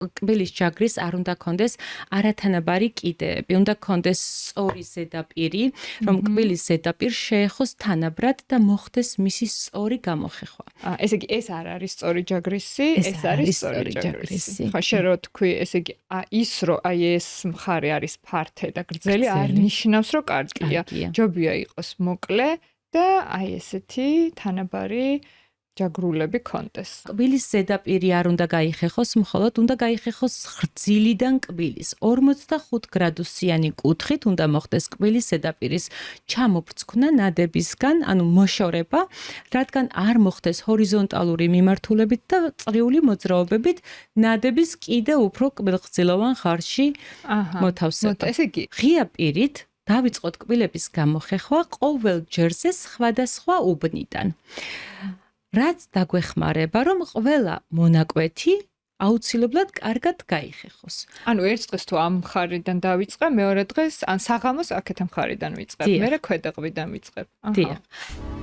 კბილის ჯაგრის არ უნდა კონდეს არათანაბარი კიდეები, უნდა კონდეს სწორი ზედაპირი, რომ კბილის ზედაპირ შეეხოს თანაბრად და მოხდეს მისი სწორი გამოხეხვა. ესე იგი ეს არ არის სწორი ჯაგრისი, ეს არის სწორი ჯაგრისი. ხო, შენ რო თქვი, ესე იგი ის რო აი ეს მხარე არის ფართე და გრძელი არ ნიშნავს რომ კარგია. ჯობია იყოს მოკლე და აი ესეთი თანაბარი ჯაგრულები კონდეს. კბილის ზედაპირი არ უნდა გაიხეხოს, მხოლოდ უნდა გაიხეხოს ღვიძლიდან კბილის 45 გრადუსიანი კუთხით უნდა მოხდეს კბილის ზედაპირის ჩამოფრცქნა ნადებისგან, ანუ მოშორება, რადგან არ მოხდეს ჰორიზონტალური მიმართულებით და წრიული მოძრაობებით ნადების კიდე უფრო კბილღრძილოვან ხარში მოთავსება. ესე იგი, ღია პირით დავიწყოთ კბილების გამოხეხვა ყოველ ჯერზე სხვადასხვა უბნიდან. რაც დაგვეხმარება, რომ ყველა მონაკვეთი აუცილებლად კარგად გაიხეხოს. ანუ ერთ დღეს თუ ამ მხარიდან დავიწყე, მეორე დღეს ან საღამოს აქეთ მხარიდან ვიწყებ, მერე ქვედა ყბიდან ვიწყებ. დიახ.